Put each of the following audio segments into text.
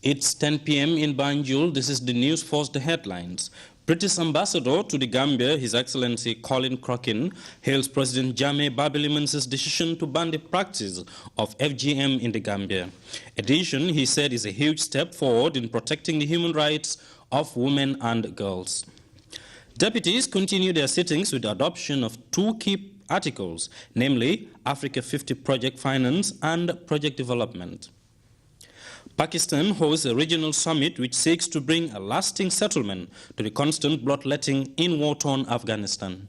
It's 10 p.m. in Banjul. This is the news first, the headlines. British Ambassador to the Gambia, His Excellency Colin Crockin, hails President Jammeh Babaliman's decision to ban the practice of FGM in the Gambia. Addition, he said, is a huge step forward in protecting the human rights of women and girls. Deputies continue their sittings with the adoption of two key articles, namely Africa 50 Project Finance and Project Development. Pakistan hosts a regional summit which seeks to bring a lasting settlement to the constant bloodletting in war-torn Afghanistan.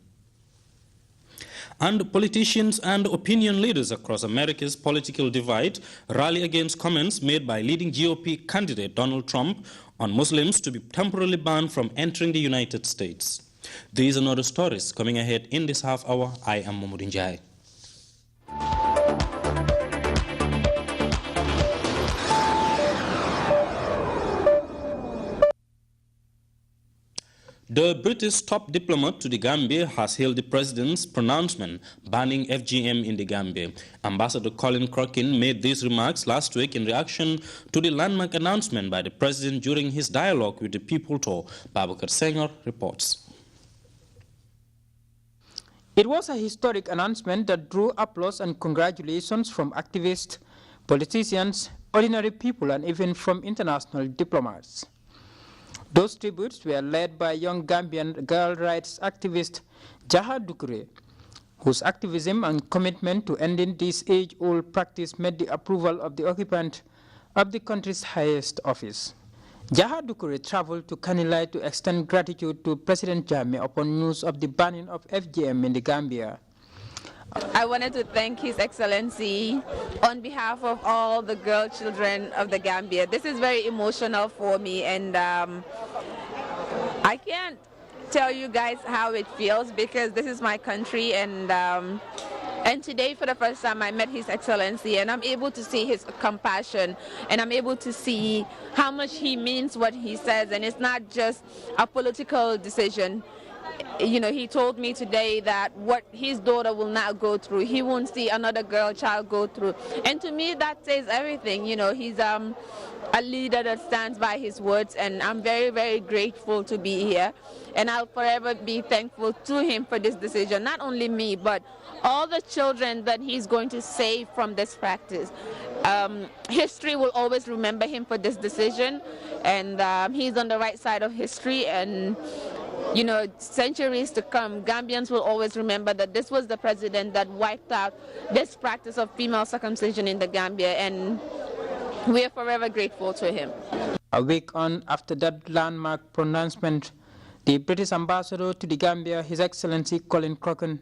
And politicians and opinion leaders across America's political divide rally against comments made by leading GOP candidate Donald Trump on Muslims to be temporarily banned from entering the United States. These and other stories coming ahead in this half hour. I am MOMODOU. The British top diplomat to the Gambia has hailed the president's pronouncement banning FGM in the Gambia. Ambassador Colin Crockin made these remarks last week in reaction to the landmark announcement by the president during his dialogue with the People Tour. Babakar Senghor reports. It was a historic announcement that drew applause and congratulations from activists, politicians, ordinary people, and even from international diplomats. Those tributes were led by young Gambian girl rights activist Jaha Dukure, whose activism and commitment to ending this age-old practice made the approval of the occupant of the country's highest office. Jaha Dukure traveled to Kanilai to extend gratitude to President Jammeh upon news of the banning of FGM in the Gambia. I wanted to thank His Excellency on behalf of all the girl children of the Gambia. This is very emotional for me, and I can't tell you guys how it feels because this is my country, and today for the first time I met His Excellency, and I'm able to see his compassion, and I'm able to see how much he means what he says, and it's not just a political decision. You know, he told me today that what his daughter will not go through, he won't see another girl child go through. And to me, that says everything. You know, he's a leader that stands by his words, and I'm very, very grateful to be here. And I'll forever be thankful to him for this decision. Not only me, but all the children that he's going to save from this practice. History will always remember him for this decision, and he's on the right side of history, and you know, centuries to come, Gambians will always remember that this was the president that wiped out this practice of female circumcision in the Gambia, and we are forever grateful to him. A week on after that landmark pronouncement, the British ambassador to the Gambia, His Excellency Colin Crockin,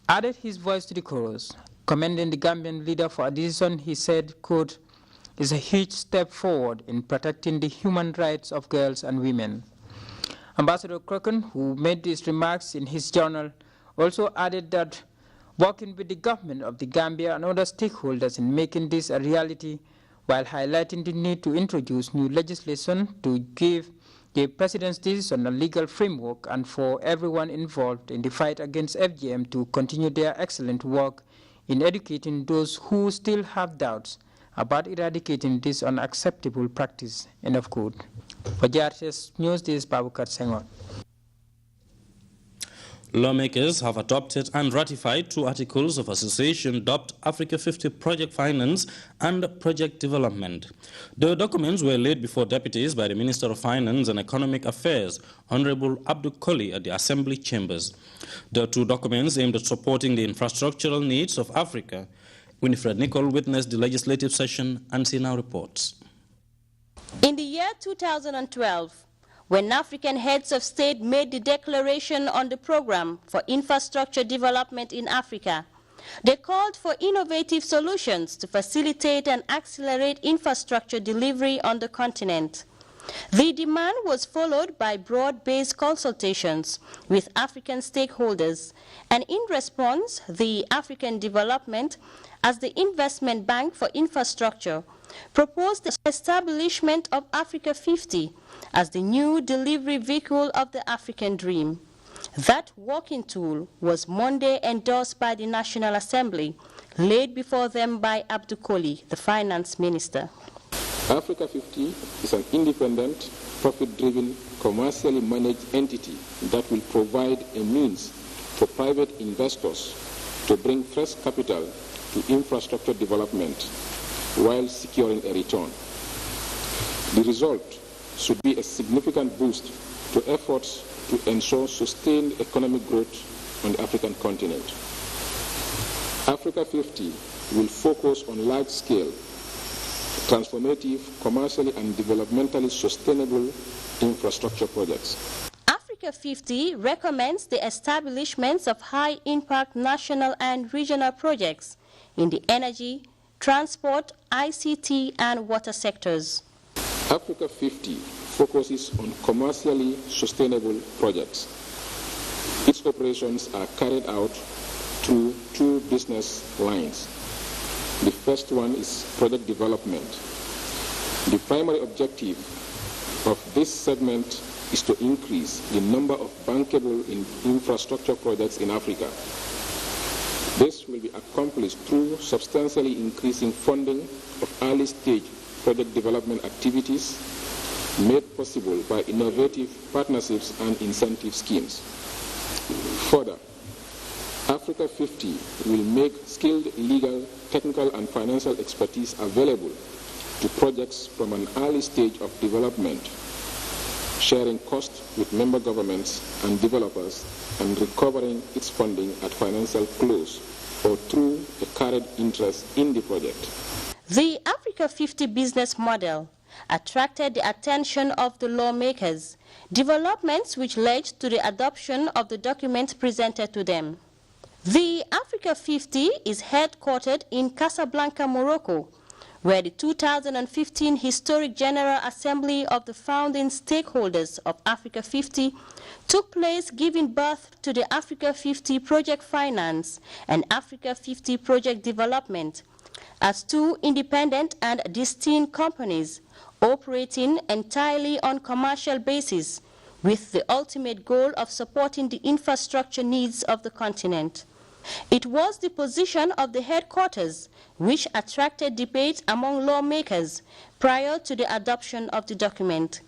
added his voice to the chorus, commending the Gambian leader for a decision he said, quote, is a huge step forward in protecting the human rights of girls and women. Ambassador Crockin, who made these remarks in his journal, also added that working with the government of the Gambia and other stakeholders in making this a reality, while highlighting the need to introduce new legislation to give the president's decision a legal framework and for everyone involved in the fight against FGM to continue their excellent work in educating those who still have doubts about eradicating this unacceptable practice. End of quote. For Grts News, this is Babakar Senghor. Lawmakers have adopted and ratified two articles of association dubbed Africa 50 Project Finance and Project Development. The documents were laid before deputies by the Minister of Finance and Economic Affairs, Honorable Abdul Koli, at the Assembly Chambers. The two documents aimed at supporting the infrastructural needs of Africa. Winifred Nicol witnessed the legislative session and she now reports. In the year 2012, when African heads of state made the declaration on the program for infrastructure development in Africa, they called for innovative solutions to facilitate and accelerate infrastructure delivery on the continent. The demand was followed by broad-based consultations with African stakeholders, and in response, the African Development, as the Investment Bank for Infrastructure, proposed the establishment of Africa 50 as the new delivery vehicle of the African dream. That working tool was Monday endorsed by the National Assembly, laid before them by Abdul Koli, the finance minister. Africa 50 is an independent, profit-driven, commercially managed entity that will provide a means for private investors to bring fresh capital to infrastructure development while securing a return. The result should be a significant boost to efforts to ensure sustained economic growth on the African continent. Africa 50 will focus on large-scale, transformative, commercially and developmentally sustainable infrastructure projects. Africa 50 recommends the establishment of high-impact national and regional projects in the energy, transport, ICT, and water sectors. Africa 50 focuses on commercially sustainable projects. Its operations are carried out through two business lines. The first one is project development. The primary objective of this segment is to increase the number of bankable infrastructure projects in Africa. This will be accomplished through substantially increasing funding of early-stage project development activities made possible by innovative partnerships and incentive schemes. Further, Africa 50 will make skilled legal, technical, and financial expertise available to projects from an early stage of development, sharing costs with member governments and developers, and recovering its funding at financial close or through a carried interest in the project. The Africa 50 business model attracted the attention of the lawmakers, developments which led to the adoption of the document presented to them. The Africa 50 is headquartered in Casablanca, Morocco, where the 2015 Historic General Assembly of the founding stakeholders of Africa 50 took place, giving birth to the Africa 50 Project Finance and Africa 50 Project Development as two independent and distinct companies operating entirely on commercial basis with the ultimate goal of supporting the infrastructure needs of the continent. It was the position of the headquarters which attracted debate among lawmakers prior to the adoption of the document.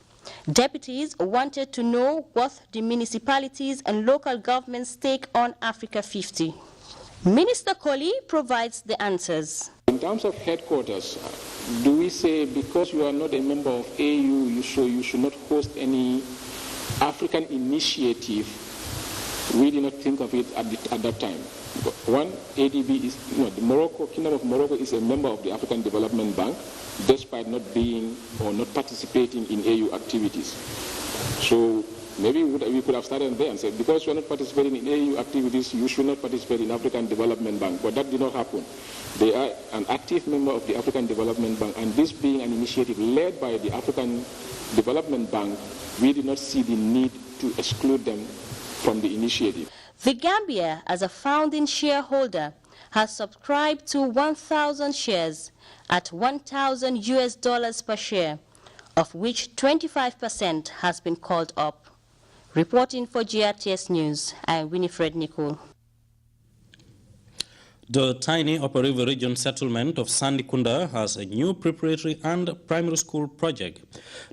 Deputies wanted to know what the municipalities and local governments take on Africa 50. Minister Colley provides the answers. In terms of headquarters, do we say because you are not a member of AU, you should not host any African initiative? We did not think of it at that time. One, ADB is, the Kingdom of Morocco is a member of the African Development Bank, despite not being or not participating in AU activities. So maybe we could have started there and said, because you are not participating in AU activities, you should not participate in African Development Bank. But that did not happen. They are an active member of the African Development Bank, and this being an initiative led by the African Development Bank, we did not see the need to exclude them from the initiative. The Gambia, as a founding shareholder, has subscribed to 1,000 shares at $1,000 per share, of which 25% has been called up. Reporting for Grts News, I am Winifred Nicole. The tiny Upper River Region settlement of Sandikunda has a new preparatory and primary school project.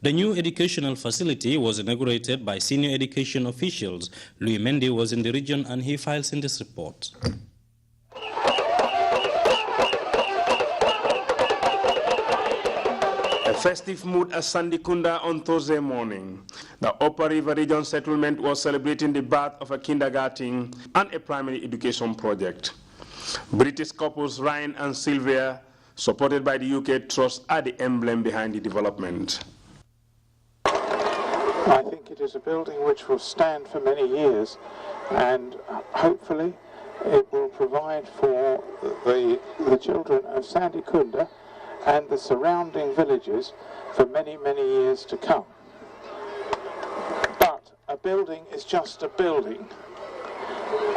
The new educational facility was inaugurated by senior education officials. Louis Mendy was in the region and he files in this report. A festive mood at Sandikunda on Thursday morning. The Upper River Region settlement was celebrating the birth of a kindergarten and a primary education project. British couples Ryan and Sylvia, supported by the UK Trust, are the emblem behind the development. I think it is a building which will stand for many years, and hopefully it will provide for the children of Sandikunda and the surrounding villages for many, many years to come. But a building is just a building.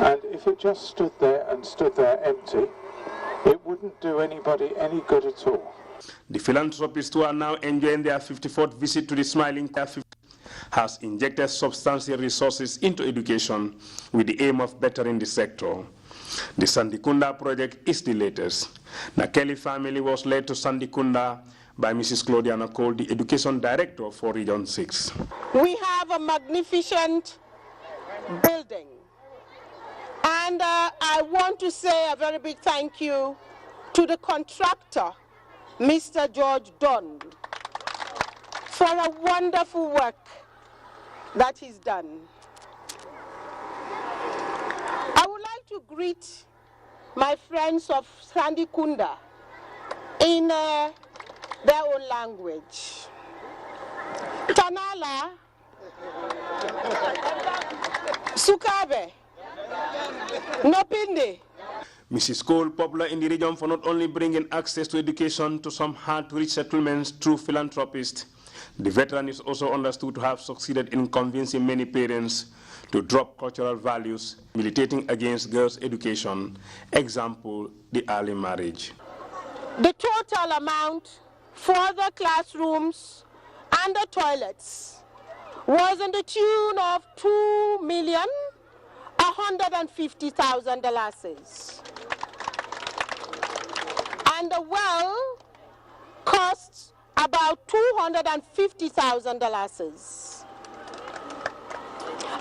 And if it just stood there empty, it wouldn't do anybody any good at all. The philanthropists who are now enjoying their 54th visit to the Smiling Cafe has injected substantial resources into education with the aim of bettering the sector. The Sandikunda project is the latest. The Kelly family was led to Sandikunda by Mrs. Claudiana Cole, the Education Director for Region 6. We have a magnificent building. And I want to say a very big thank you to the contractor, Mr. George Dunn, for a wonderful work that he's done. I would like to greet my friends of Sandikunda in their own language. Tanala, Sukabe, Nopinde. Mrs. Cole, popular in the region for not only bringing access to education to some hard-to-reach settlements through philanthropists, the veteran is also understood to have succeeded in convincing many parents to drop cultural values, militating against girls' education, example, the early marriage. The total amount for the classrooms and the toilets was in the tune of $2,150,000. And the well costs about $250,000.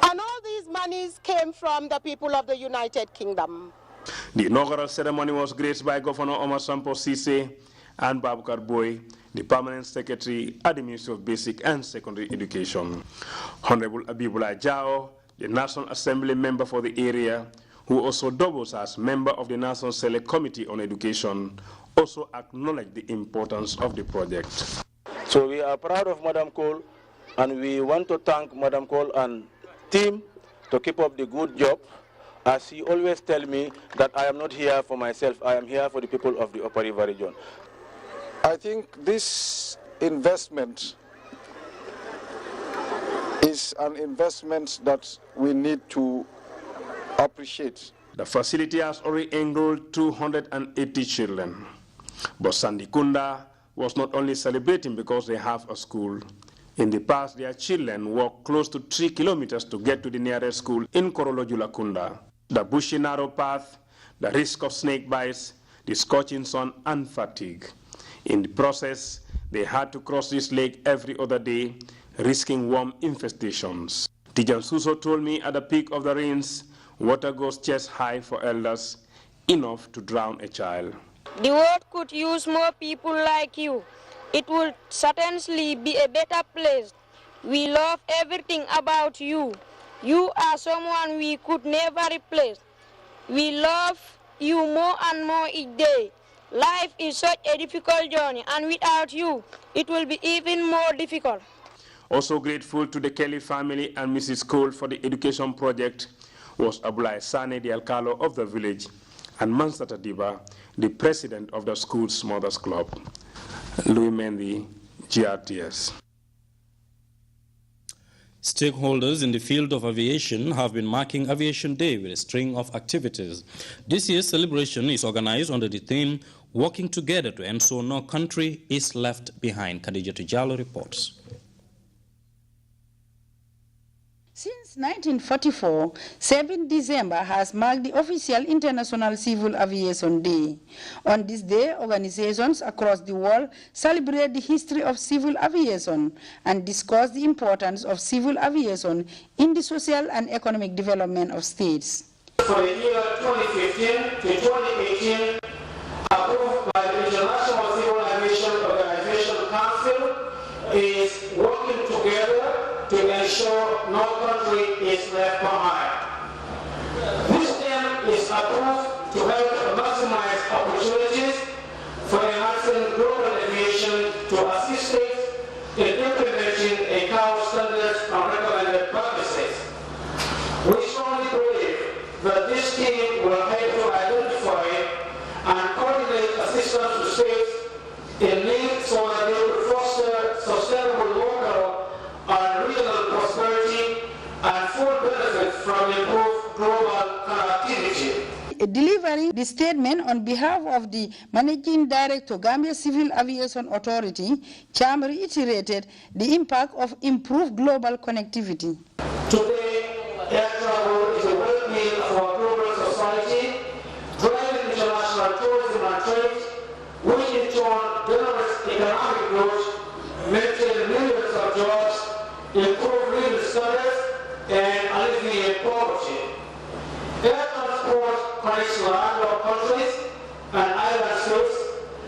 And all these monies came from the people of the United Kingdom. The inaugural ceremony was graced by Governor Omar Sampo Sise and Babukar Boy, the Permanent Secretary at the Ministry of Basic and Secondary Education. Honorable Abibullah Jao, the National Assembly member for the area, who also doubles as member of the National Select Committee on Education, also acknowledged the importance of the project. So we are proud of Madam Cole, and we want to thank Madam Cole and team to keep up the good job. As he always tells me that I am not here for myself, I am here for the people of the Upper River region. I think this investment is an investment that we need to appreciate. The facility has already enrolled 280 children. But Sandikunda was not only celebrating because they have a school. In the past, their children walked close to 3 kilometers to get to the nearest school in Korolojulakunda. The bushy narrow path, the risk of snake bites, the scorching sun and fatigue. In the process, they had to cross this lake every other day, risking worm infestations. Tijan Suso told me at the peak of the rains, water goes chest high for elders, enough to drown a child. The world could use more people like you. It would certainly be a better place. We love everything about you. You are someone we could never replace. We love you more and more each day. Life is such a difficult journey, and without you, it will be even more difficult. Also grateful to the Kelly family and Mrs. Cole for the education project was Abulai Sane, the Alcalo of the village, and Mansata Diba, the president of the school's Mothers Club. Louis Mendy, GRTS. Stakeholders in the field of aviation have been marking Aviation Day with a string of activities. This year's celebration is organized under the theme, Working Together to Ensure No Country is Left Behind. Khadija Tijalo reports. Since 1944, 7 December has marked the official International Civil Aviation Day. On this day, organizations across the world celebrate the history of civil aviation and discuss the importance of civil aviation in the social and economic development of states. For the year 2015 to 2018, approved by the International Civil Aviation Organization Council, is working together to ensure no country is left behind. This aim is approved to help maximize opportunities for enhancing global aviation to assist states in implementing ICAO standards and recommended practices. We strongly believe that this team will help to identify and coordinate assistance to states in need so that they will foster sustainable local and regional prosperity and full benefits from improved global connectivity. Delivering the statement on behalf of the Managing Director, Gambia Civil Aviation Authority, Cham reiterated the impact of improved global connectivity. Today, air travel is a well-being of our global society, driving international tourism and trade, which in turn generates economic connects to our countries and island states,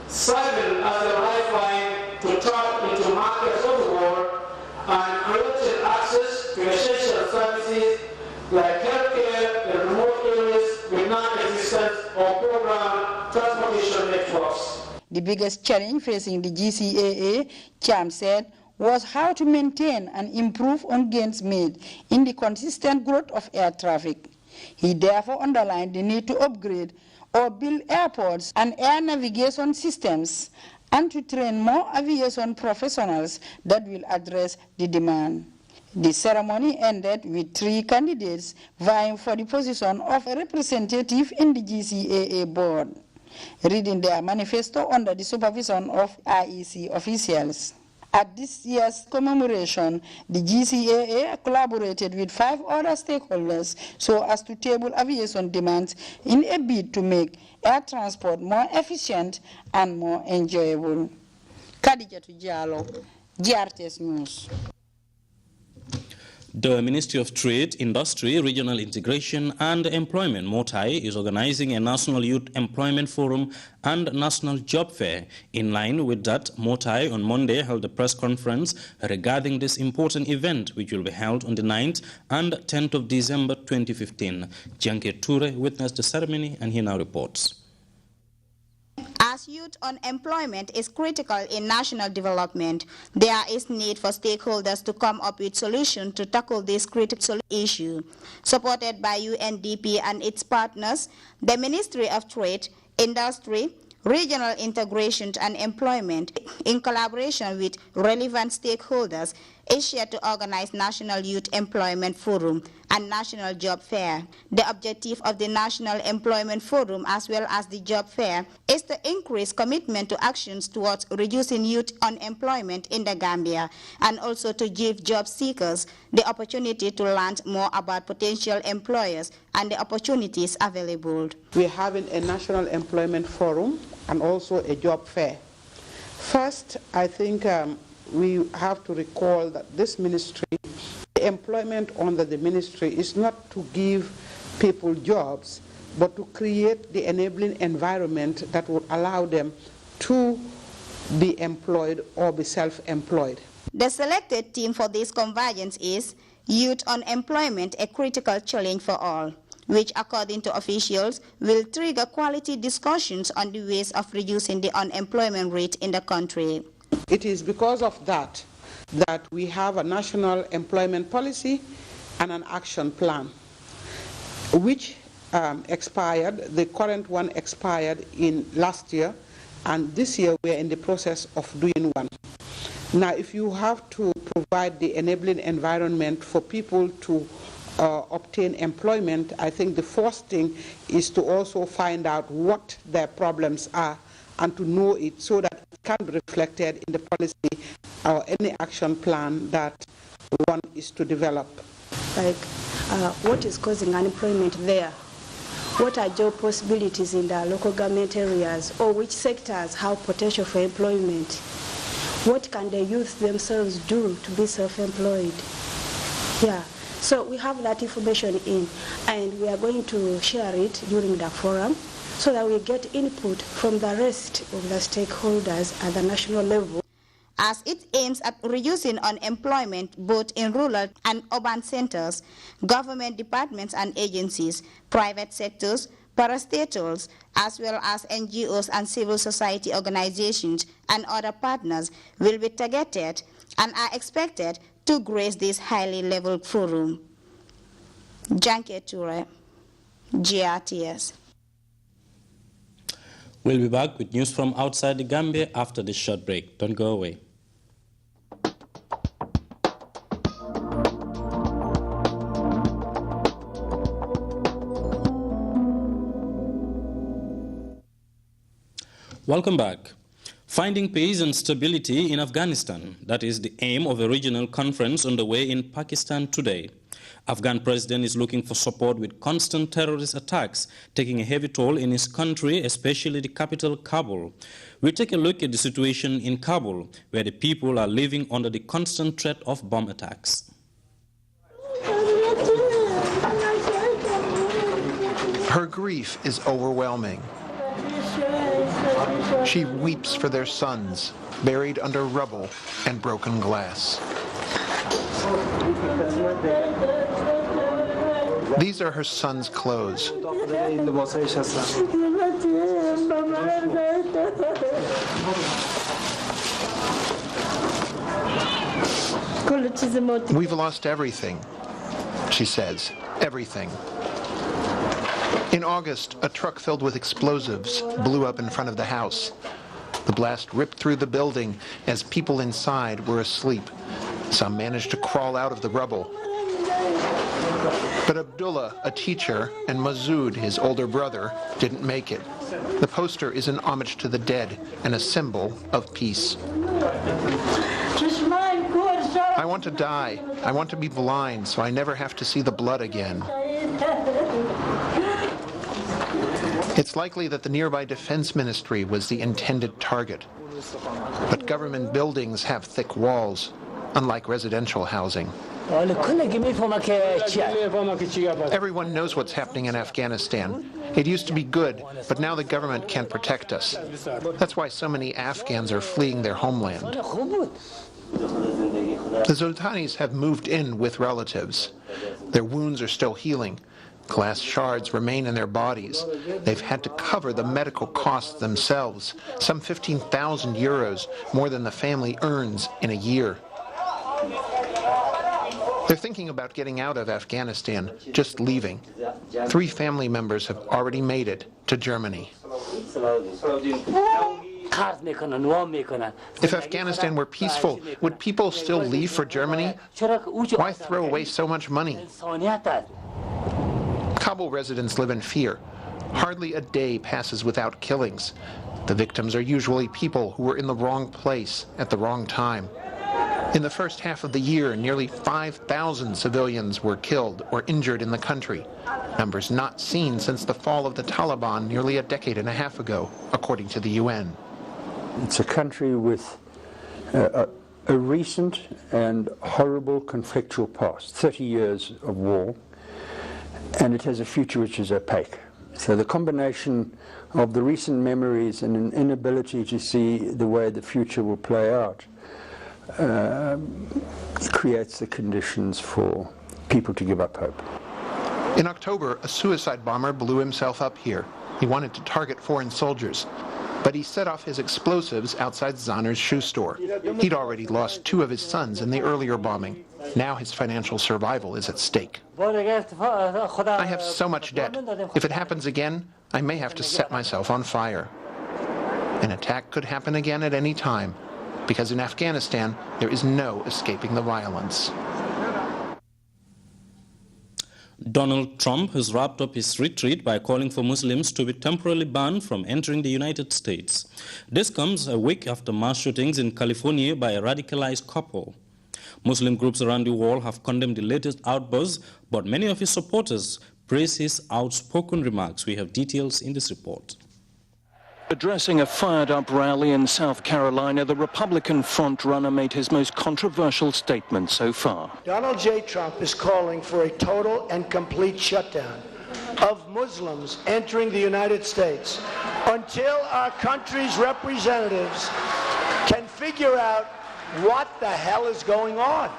serving as a lifeline to tap into markets of the world and creating access to essential services like healthcare in remote areas with non-existent or program transportation networks. The biggest challenge facing the GCAA, Cham said, was how to maintain and improve on gains made in the consistent growth of air traffic. He therefore underlined the need to upgrade or build airports and air navigation systems and to train more aviation professionals that will address the demand. The ceremony ended with 3 candidates vying for the position of a representative in the GCAA board, reading their manifesto under the supervision of IEC officials. At this year's commemoration, the GCAA collaborated with 5 other stakeholders so as to table aviation demands in a bid to make air transport more efficient and more enjoyable. Khadija Tujalo, Grts News. The Ministry of Trade, Industry, Regional Integration and Employment, MOTAI, is organizing a National Youth Employment Forum and National Job Fair. In line with that, MOTAI on Monday held a press conference regarding this important event, which will be held on the 9th and 10th of December 2015. Janke Ture witnessed the ceremony and he now reports. As youth unemployment is critical in national development, there is need for stakeholders to come up with solutions to tackle this critical issue. Supported by UNDP and its partners, the Ministry of Trade, Industry, Regional Integration and Employment, in collaboration with relevant stakeholders, is here to organize National Youth Employment Forum and National Job Fair. The objective of the National Employment Forum as well as the Job Fair is to increase commitment to actions towards reducing youth unemployment in the Gambia and also to give job seekers the opportunity to learn more about potential employers and the opportunities available. We're having a National Employment Forum and also a Job Fair. First, I think we have to recall that this ministry, the employment under the ministry is not to give people jobs, but to create the enabling environment that would allow them to be employed or be self-employed. The selected theme for this convergence is Youth Unemployment, a Critical Challenge for All, which according to officials will trigger quality discussions on the ways of reducing the unemployment rate in the country. It is because of that that we have a national employment policy and an action plan, which expired. The current one expired in last year, and this year we are in the process of doing one. Now, if you have to provide the enabling environment for people to obtain employment, I think the first thing is to also find out what their problems are and to know it so that it can be reflected in the policy or any action plan that one is to develop. Like what is causing unemployment there? What are job possibilities in the local government areas, or which sectors have potential for employment? What can the youth themselves do to be self-employed? Yeah, so we have that information in, and we are going to share it during the forum so that we get input from the rest of the stakeholders at the national level. As it aims at reducing unemployment both in rural and urban centers, government departments and agencies, private sectors, parastatals, as well as NGOs and civil society organizations and other partners will be targeted and are expected to grace this highly leveled forum. Janke Ture, GRTS. We'll be back with news from outside the Gambia after this short break. Don't go away. Welcome back. Finding peace and stability in Afghanistan. That is the aim of a regional conference underway in Pakistan today. Afghan president is looking for support with constant terrorist attacks, taking a heavy toll in his country, especially the capital, Kabul. We take a look at the situation in Kabul, where the people are living under the constant threat of bomb attacks. Her grief is overwhelming. She weeps for their sons, buried under rubble and broken glass. These are her son's clothes. We've lost everything, she says, everything. In August, a truck filled with explosives blew up in front of the house. The blast ripped through the building as people inside were asleep. Some managed to crawl out of the rubble. But Abdullah, a teacher, and Masood, his older brother, didn't make it. The poster is an homage to the dead and a symbol of peace. I want to die. I want to be blind so I never have to see the blood again. It's likely that the nearby defense ministry was the intended target. But government buildings have thick walls, unlike residential housing. Everyone knows what's happening in Afghanistan. It used to be good, but now the government can't protect us. That's why so many Afghans are fleeing their homeland. The Zoltanis have moved in with relatives. Their wounds are still healing. Glass shards remain in their bodies. They've had to cover the medical costs themselves, some 15,000 euros, more than the family earns in a year. They're thinking about getting out of Afghanistan, just leaving. 3 family members have already made it to Germany. If Afghanistan were peaceful, would people still leave for Germany? Why throw away so much money? Kabul residents live in fear. Hardly a day passes without killings. The victims are usually people who were in the wrong place at the wrong time. In the first half of the year, nearly 5,000 civilians were killed or injured in the country, numbers not seen since the fall of the Taliban nearly a decade and a half ago, according to the UN. It's a country with a recent and horrible conflictual past, 30 years of war, and it has a future which is opaque. So the combination of the recent memories and an inability to see the way the future will play out creates the conditions for people to give up hope. In October, a suicide bomber blew himself up here. He wanted to target foreign soldiers, but he set off his explosives outside Zahner's shoe store. He'd already lost 2 of his sons in the earlier bombing. Now his financial survival is at stake. I have so much debt. If it happens again, I may have to set myself on fire. An attack could happen again at any time, because in Afghanistan, there is no escaping the violence. Donald Trump has wrapped up his retreat by calling for Muslims to be temporarily banned from entering the United States. This comes a week after mass shootings in California by a radicalized couple. Muslim groups around the world have condemned the latest outbursts, but many of his supporters praise his outspoken remarks. We have details in this report. Addressing a fired-up rally in South Carolina, the Republican frontrunner made his most controversial statement so far. Donald J. Trump is calling for a total and complete shutdown of Muslims entering the United States until our country's representatives can figure out what the hell is going on.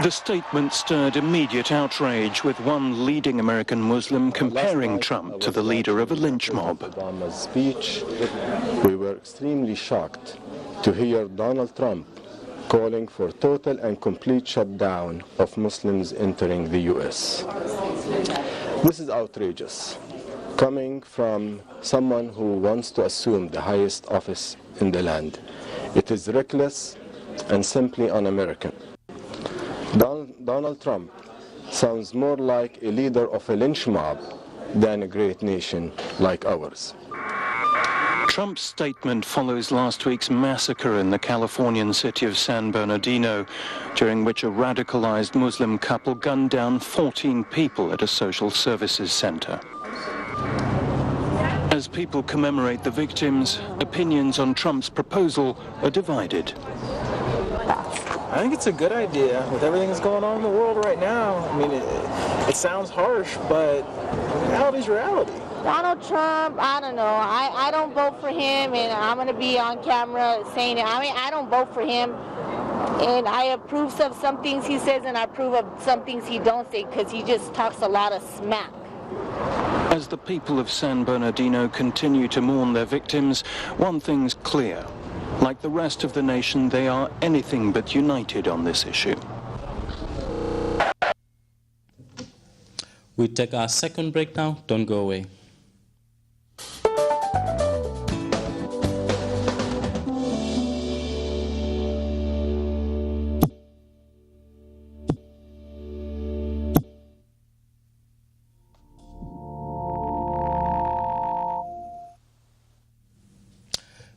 The statement stirred immediate outrage, with one leading American Muslim comparing Trump to the leader of a lynch mob. Obama's speech, we were extremely shocked to hear Donald Trump calling for total and complete shutdown of Muslims entering the U.S. This is outrageous, coming from someone who wants to assume the highest office in the land. It is reckless and simply un-American. Donald Trump sounds more like a leader of a lynch mob than a great nation like ours. Trump's statement follows last week's massacre in the Californian city of San Bernardino, during which a radicalized Muslim couple gunned down 14 people at a social services center. As people commemorate the victims, opinions on Trump's proposal are divided. I think it's a good idea with everything that's going on in the world right now. I mean, It sounds harsh, but reality is reality. Donald Trump, I don't know. I don't vote for him, and I'm going to be on camera saying it. I mean, I don't vote for him, and I approve of some things he says, and I approve of some things he don't say, because he just talks a lot of smack. As the people of San Bernardino continue to mourn their victims, one thing's clear. Like the rest of the nation, they are anything but united on this issue. We take our second break now. Don't go away.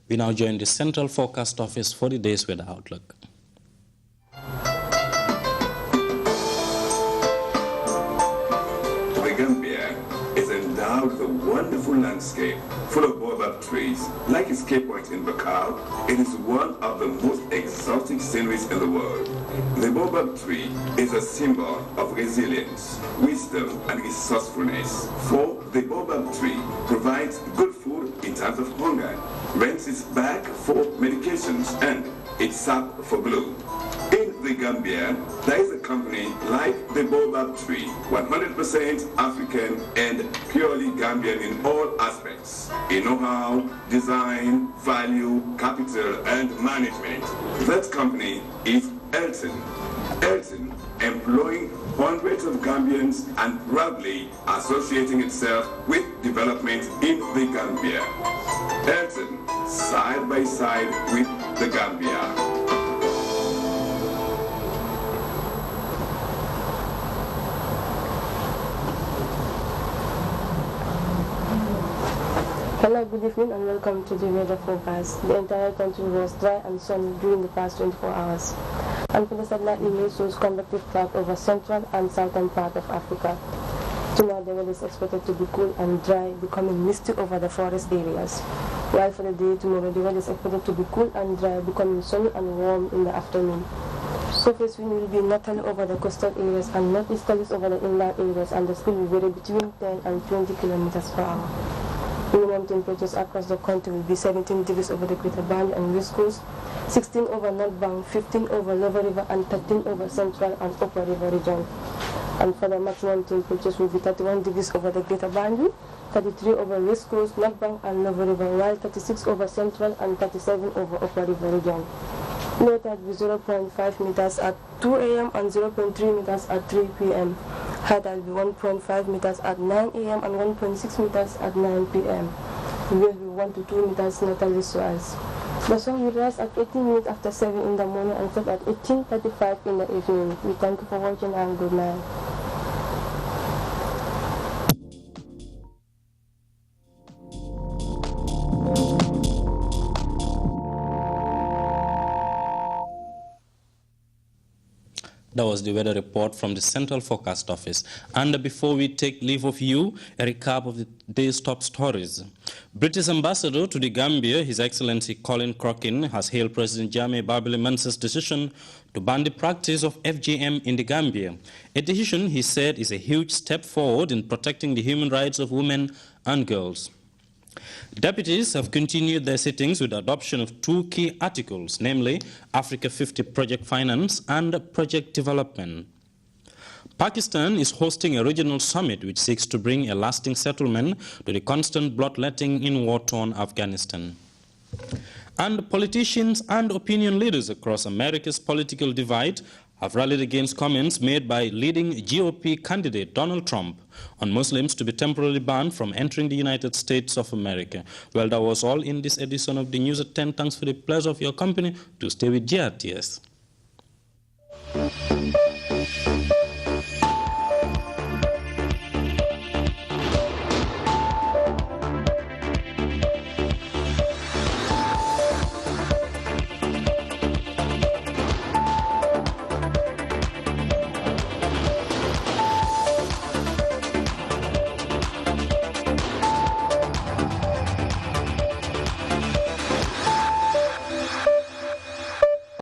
We now join the Central Forecast Office for the day's weather outlook. The Gambia is endowed with a wonderful landscape full of baobab trees. Like its Cape Point in Bakau, it is one of the most exotic sceneries in the world. The baobab tree is a symbol of resilience, wisdom, and resourcefulness. For the baobab tree provides good food in times of hunger, rents its bark for medications, and its sap for glue. In the Gambia, there is a company like the baobab tree, 100% African and purely Gambian in all aspects. In know-how, design, value, capital, and management. That company is Elton. Elton, employing hundreds of Gambians and proudly associating itself with development in the Gambia. Elton, side by side with the Gambia. Hello, good evening and welcome to the weather forecast. The entire country was dry and sunny during the past 24 hours. And for the satellite image shows convective cloud over central and southern part of Africa. Tonight the weather is expected to be cool and dry, becoming misty over the forest areas. While for the day tomorrow the weather is expected to be cool and dry, becoming sunny and warm in the afternoon. Surface wind will be northerly over the coastal areas and northeasterly over the inland areas, and the speed will vary between 10 and 20 kilometers per hour. Minimum temperatures across the country will be 17 degrees over the Greater Banjul and West Coast, 16 over North Bank, 15 over Lower River, and 13 over Central and Upper River region. And for the maximum temperatures will be 31 degrees over the Greater Banjul, 33 over West Coast, North Bank, and Lower River, while 36 over Central and 37 over Upper River region. Low tide will be 0.5 meters at 2 a.m. and 0.3 meters at 3 p.m. High tide will be 1.5 meters at 9 a.m. and 1.6 meters at 9 p.m. The wind will be 1 to 2 meters northerly swells. The sun will rise at 18 minutes after 7 in the morning and set at 18:35 in the evening. We thank you for watching and good night. That was the weather report from the Central Forecast Office. And before we take leave of you, a recap of the day's top stories. British Ambassador to the Gambia, His Excellency Colin Crockin, has hailed President Jammeh Babili-Mansa's decision to ban the practice of FGM in the Gambia. A decision, he said, is a huge step forward in protecting the human rights of women and girls. Deputies have continued their sittings with the adoption of two key articles, namely Africa 50 Project Finance and Project Development. Pakistan is hosting a regional summit which seeks to bring a lasting settlement to the constant bloodletting in war-torn Afghanistan. And politicians and opinion leaders across America's political divide have rallied against comments made by leading GOP candidate Donald Trump on Muslims to be temporarily banned from entering the United States of America. Well, that was all in this edition of the News at 10. Thanks for the pleasure of your company. To stay with GRTS.